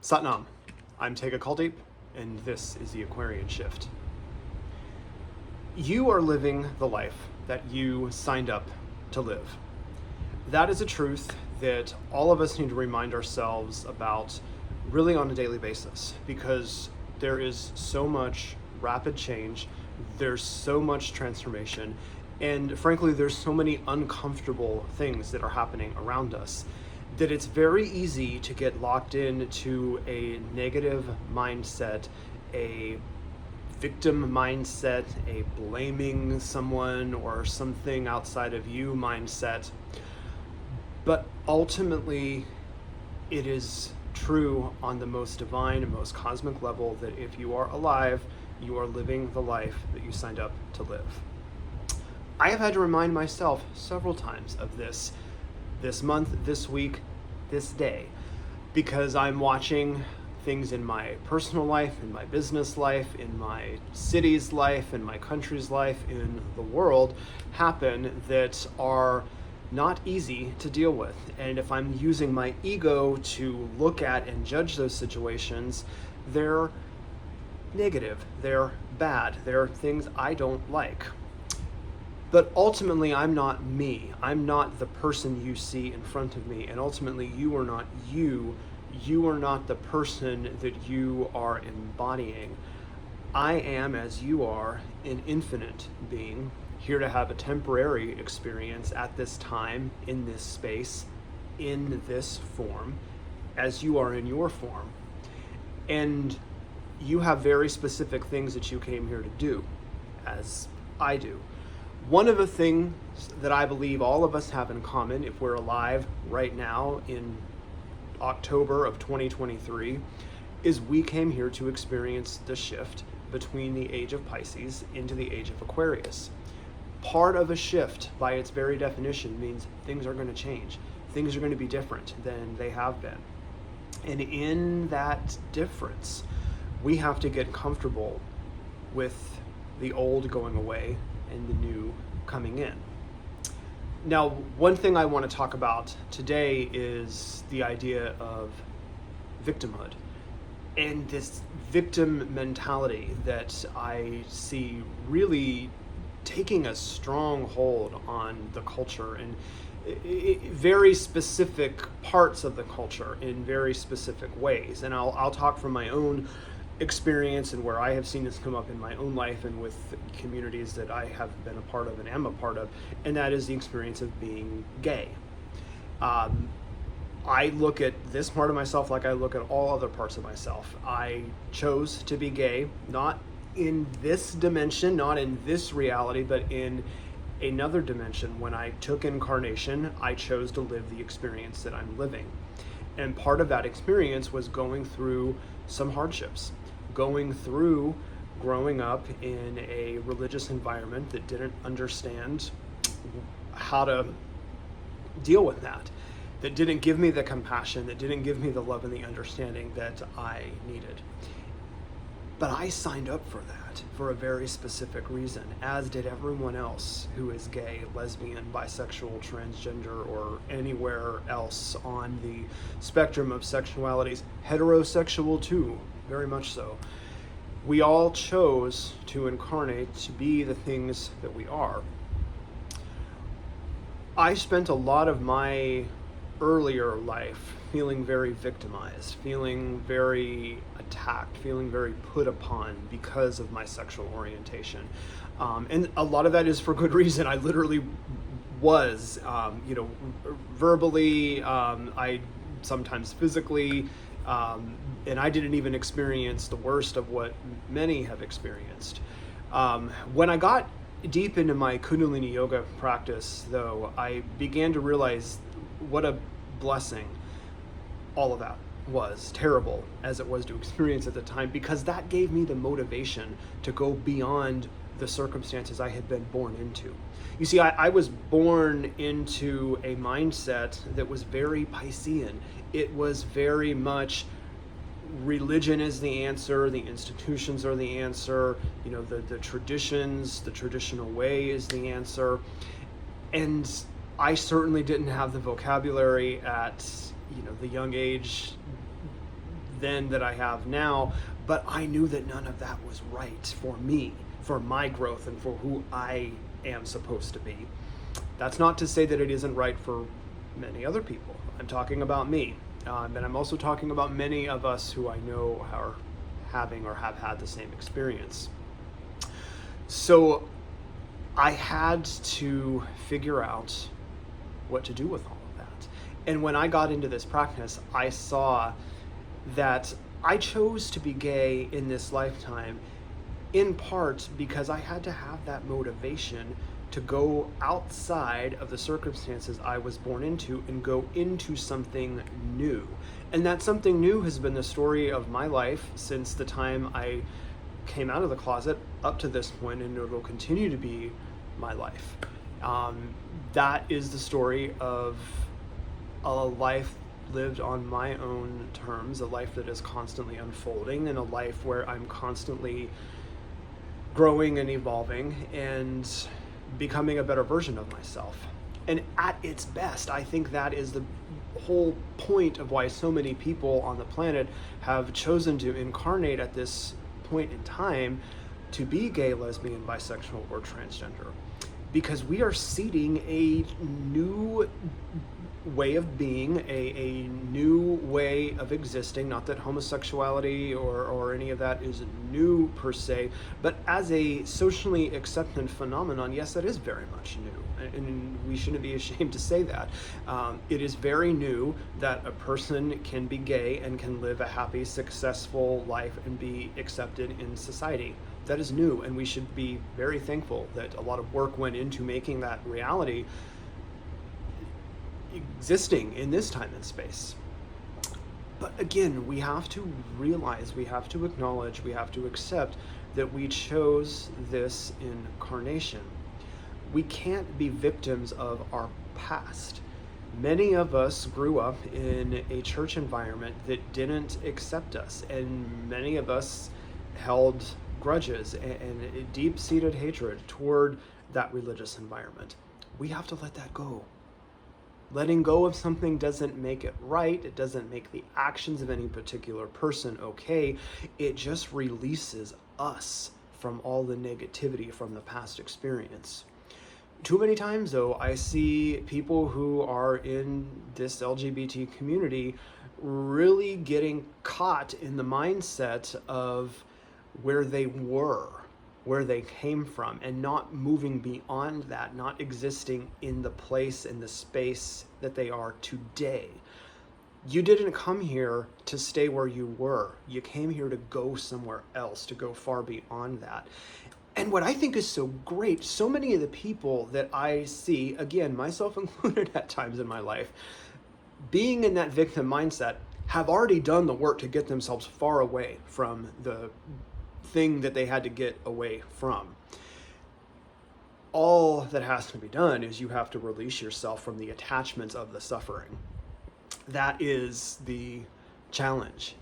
Satnam, I'm Tega Kuldeep, and this is the Aquarian Shift. You are living the life that you signed up to live. That is a truth that all of us need to remind ourselves about really on a daily basis, because there is so much rapid change, there's so much transformation, and frankly, there's so many uncomfortable things that are happening around us that it's very easy to get locked into a negative mindset, a victim mindset, a blaming someone or something outside of you mindset. But ultimately, it is true on the most divine and most cosmic level that if you are alive, you are living the life that you signed up to live. I have had to remind myself several times of this month, this week, this day, because I'm watching things in my personal life, in my business life, in my city's life, in my country's life, in the world happen that are not easy to deal with. And if I'm using my ego to look at and judge those situations, they're negative, they're bad, they're things I don't like. But ultimately, I'm not me. I'm not the person you see in front of me. And ultimately, you are not you. You are not the person that you are embodying. I am, as you are, an infinite being, here to have a temporary experience at this time, in this space, in this form, as you are in your form. And you have very specific things that you came here to do, as I do. One of the things that I believe all of us have in common, if we're alive right now in October of 2023, is we came here to experience the shift between the Age of Pisces into the Age of Aquarius. Part of a shift, by its very definition, means things are going to change. Things are going to be different than they have been. And in that difference, we have to get comfortable with the old going away and the new coming in. Now, one thing I want to talk about today is the idea of victimhood and this victim mentality that I see really taking a strong hold on the culture and very specific parts of the culture in very specific ways. And I'll talk from my own experience and where I have seen this come up in my own life and with communities that I have been a part of and am a part of, and that is the experience of being gay. I look at this part of myself like I look at all other parts of myself. I chose to be gay, not in this dimension, not in this reality, but in another dimension. When I took incarnation, I chose to live the experience that I'm living. And part of that experience was going through some hardships, going through growing up in a religious environment that didn't understand how to deal with that didn't give me the compassion, that didn't give me the love and the understanding that I needed. But I signed up for that for a very specific reason, as did everyone else who is gay, lesbian, bisexual, transgender, or anywhere else on the spectrum of sexualities. Heterosexual too, very much so. We all chose to incarnate to be the things that we are. I spent a lot of my earlier life feeling very victimized, feeling very attacked, feeling very put upon because of my sexual orientation. And a lot of that is for good reason. I literally was, verbally, I sometimes physically, and I didn't even experience the worst of what many have experienced. When I got deep into my Kundalini yoga practice, though, I began to realize what a blessing all of that was, terrible as it was to experience at the time, because that gave me the motivation to go beyond the circumstances I had been born into. You see, I was born into a mindset that was very Piscean. It was very much religion is the answer, the institutions are the answer, the traditions, the traditional way is the answer. And I certainly didn't have the vocabulary at the young age then that I have now, but I knew that none of that was right for me, for my growth, and for who I am supposed to be. That's not to say that it isn't right for many other people. I'm talking about me. And I'm also talking about many of us who I know are having or have had the same experience. So I had to figure out what to do with all of that. And when I got into this practice, I saw that I chose to be gay in this lifetime in part because I had to have that motivation to go outside of the circumstances I was born into and go into something new. And that something new has been the story of my life since the time I came out of the closet up to this point, and it will continue to be my life. That is the story of a life lived on my own terms, a life that is constantly unfolding, and a life where I'm constantly growing and evolving and becoming a better version of myself. And at its best, I think that is the whole point of why so many people on the planet have chosen to incarnate at this point in time to be gay, lesbian, bisexual, or transgender. Because we are seeding a new way of being, a new way of existing. Not that homosexuality or any of that is new per se, but as a socially accepted phenomenon, yes, that is very much new, and we shouldn't be ashamed to say that. It is very new that a person can be gay and can live a happy, successful life and be accepted in society. That is new, and we should be very thankful that a lot of work went into making that reality existing in this time and space. But again, we have to realize, we have to acknowledge, we have to accept that we chose this incarnation. We can't be victims of our past. Many of us grew up in a church environment that didn't accept us, and many of us held grudges and deep-seated hatred toward that religious environment. We have to let that go. Letting go of something doesn't make it right. It doesn't make the actions of any particular person okay. It just releases us from all the negativity from the past experience. Too many times, though, I see people who are in this LGBT community really getting caught in the mindset of where they were, where they came from, and not moving beyond that, not existing in the place and the space that they are today. You didn't come here to stay where you were. You came here to go somewhere else, to go far beyond that. And what I think is so great, so many of the people that I see, again, myself included at times in my life, being in that victim mindset, have already done the work to get themselves far away from the thing that they had to get away from. All that has to be done is you have to release yourself from the attachments of the suffering. That is the challenge.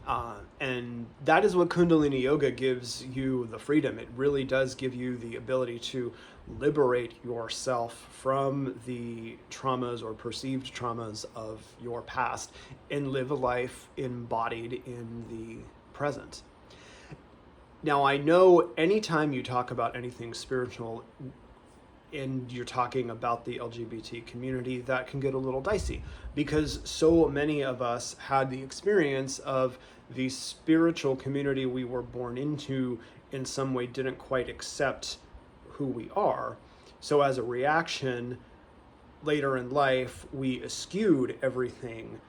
And that is what Kundalini Yoga gives you the freedom. It really does give you the ability to liberate yourself from the traumas or perceived traumas of your past and live a life embodied in the present. Now, I know anytime you talk about anything spiritual and you're talking about the LGBT community, that can get a little dicey because so many of us had the experience of the spiritual community we were born into in some way didn't quite accept who we are. So as a reaction, later in life, we eschewed everything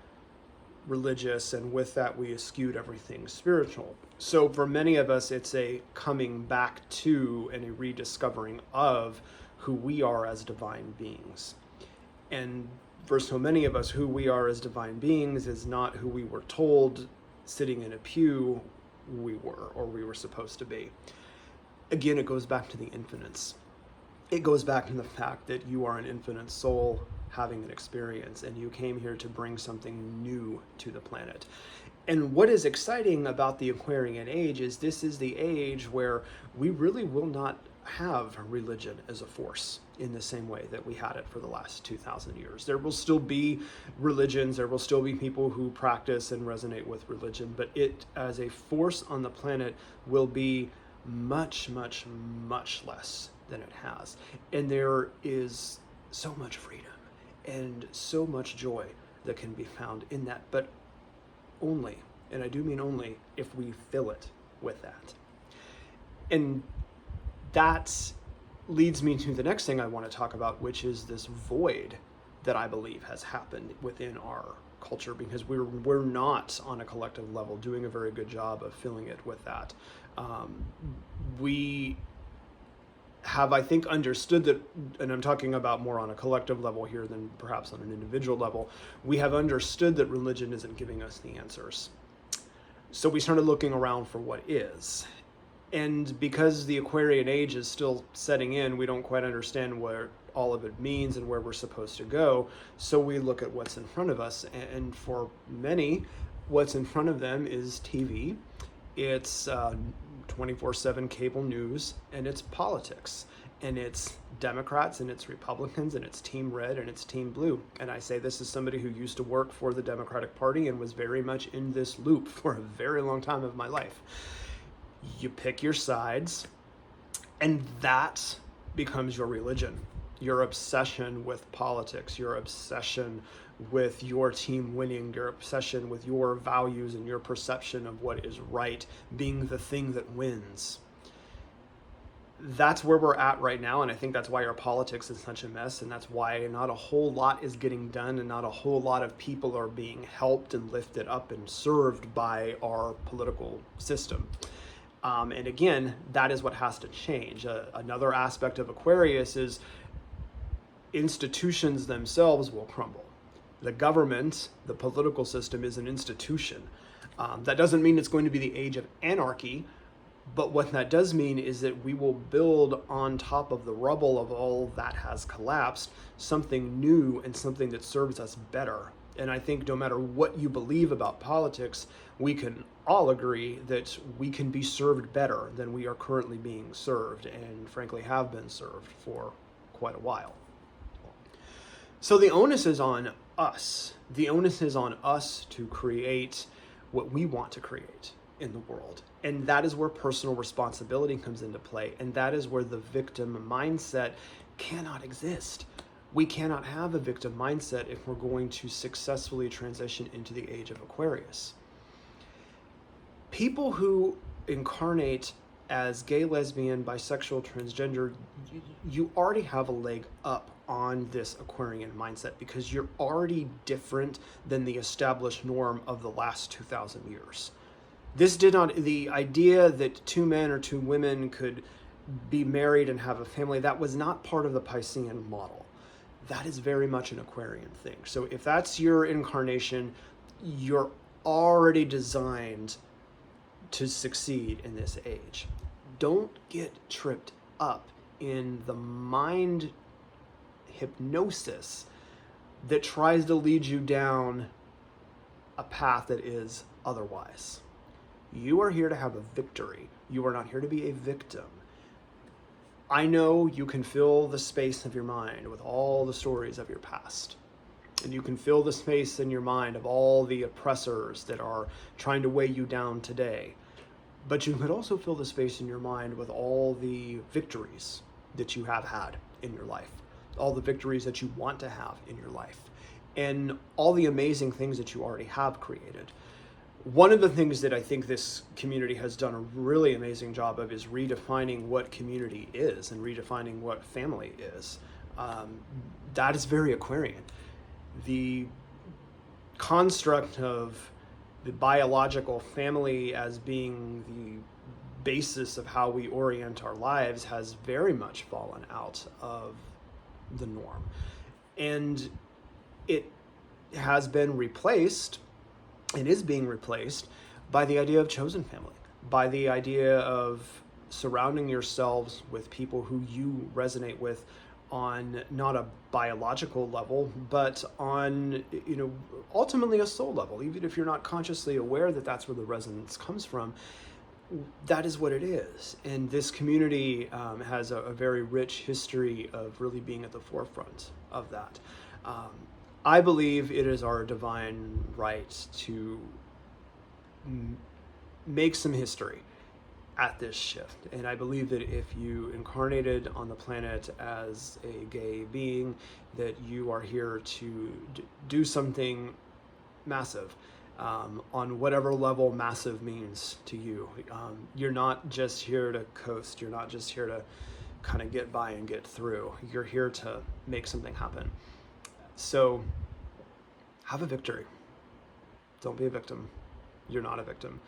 religious, and with that we eschewed everything spiritual. So for many of us, it's a coming back to and a rediscovering of who we are as divine beings. And for so many of us, who we are as divine beings is not who we were told sitting in a pew we were or we were supposed to be. Again, it goes back to the infinites. It goes back to the fact that you are an infinite soul having an experience, and you came here to bring something new to the planet. And what is exciting about the Aquarian age is this is the age where we really will not have religion as a force in the same way that we had it for the last 2,000 years. There will still be religions, there will still be people who practice and resonate with religion, but it as a force on the planet will be much, much, much less than it has. And there is so much freedom and so much joy that can be found in that, but only, and I do mean only, if we fill it with that. And that leads me to the next thing I want to talk about, which is this void that I believe has happened within our culture, because we're not on a collective level doing a very good job of filling it with that. We have, I think, understood that, and I'm talking about more on a collective level here than perhaps on an individual level, we have understood that religion isn't giving us the answers. So we started looking around for what is. And because the Aquarian age is still setting in, we don't quite understand what all of it means and where we're supposed to go. So we look at what's in front of us. And for many, what's in front of them is TV. It's 24/7 cable news, and it's politics. And it's Democrats, and it's Republicans, and it's Team Red, and it's Team Blue. And I say this as somebody who used to work for the Democratic Party and was very much in this loop for a very long time of my life. You pick your sides, and that becomes your religion. Your obsession with politics, your obsession with your team winning, your obsession with your values and your perception of what is right being the thing that wins. That's where we're at right now, and I think that's why our politics is such a mess, and that's why not a whole lot is getting done, and not a whole lot of people are being helped and lifted up and served by our political system. And again, that is what has to change. Another aspect of Aquarius is institutions themselves will crumble. The government, the political system, is an institution. That doesn't mean it's going to be the age of anarchy, but what that does mean is that we will build on top of the rubble of all that has collapsed something new and something that serves us better. And I think no matter what you believe about politics, we can all agree that we can be served better than we are currently being served, and frankly have been served for quite a while. So the onus is on us. The onus is on us to create what we want to create in the world. And that is where personal responsibility comes into play. And that is where the victim mindset cannot exist. We cannot have a victim mindset if we're going to successfully transition into the age of Aquarius. People who incarnate as gay, lesbian, bisexual, transgender, you already have a leg up on this Aquarian mindset because you're already different than the established norm of the last 2,000 years. The idea that two men or two women could be married and have a family, that was not part of the Piscean model. That is very much an Aquarian thing. So if that's your incarnation, you're already designed to succeed in this age. Don't get tripped up in the mind hypnosis that tries to lead you down a path that is otherwise. You are here to have a victory. You are not here to be a victim. I know you can fill the space of your mind with all the stories of your past. And you can fill the space in your mind of all the oppressors that are trying to weigh you down today. But you could also fill the space in your mind with all the victories that you have had in your life, all the victories that you want to have in your life, and all the amazing things that you already have created. One of the things that I think this community has done a really amazing job of is redefining what community is and redefining what family is. That is very Aquarian. The construct of the biological family as being the basis of how we orient our lives has very much fallen out of the norm. And it has been replaced, it is being replaced by the idea of chosen family, by the idea of surrounding yourselves with people who you resonate with on not a biological level, but on, ultimately a soul level. Even if you're not consciously aware that that's where the resonance comes from, that is what it is. And this community has a very rich history of really being at the forefront of that. I believe it is our divine right to make some history at this shift. And I believe that if you incarnated on the planet as a gay being, that you are here to do something massive. On whatever level massive means to you. You're not just here to coast. You're not just here to kind of get by and get through. You're here to make something happen. So have a victory. Don't be a victim. You're not a victim.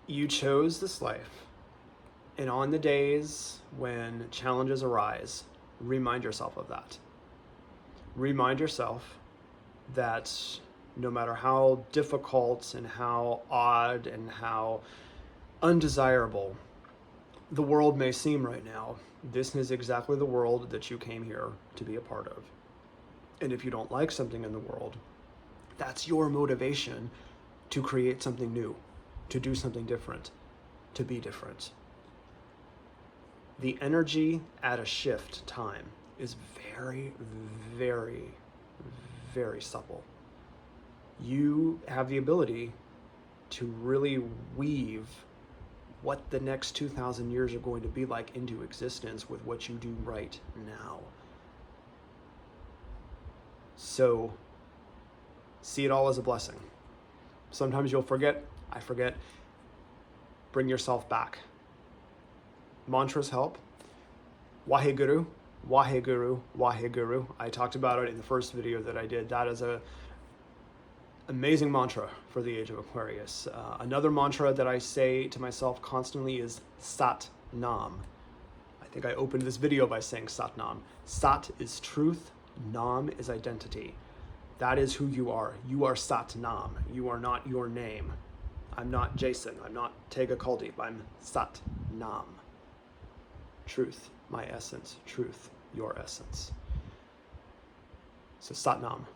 You chose this life. And on the days when challenges arise, remind yourself of that. Remind yourself that no matter how difficult and how odd and how undesirable the world may seem right now, this is exactly the world that you came here to be a part of. And if you don't like something in the world, that's your motivation to create something new, to do something different, to be different. The energy at a shift time is very, very, very supple. You have the ability to really weave what the next 2,000 years are going to be like into existence with what you do right now. So see it all as a blessing. Sometimes you'll forget. I forget. Bring yourself back. Mantras help. Waheguru, Waheguru, Waheguru. I talked about it in the first video that I did. That is a amazing mantra for the Age of Aquarius. Another mantra that I say to myself constantly is Sat Nam. I think I opened this video by saying Sat Nam. Sat is truth, Nam is identity. That is who you are. You are Sat Nam. You are not your name. I'm not Jason. I'm not Tega Kuldeep. I'm Sat Nam. Truth, my essence. Truth, your essence. So Sat Nam.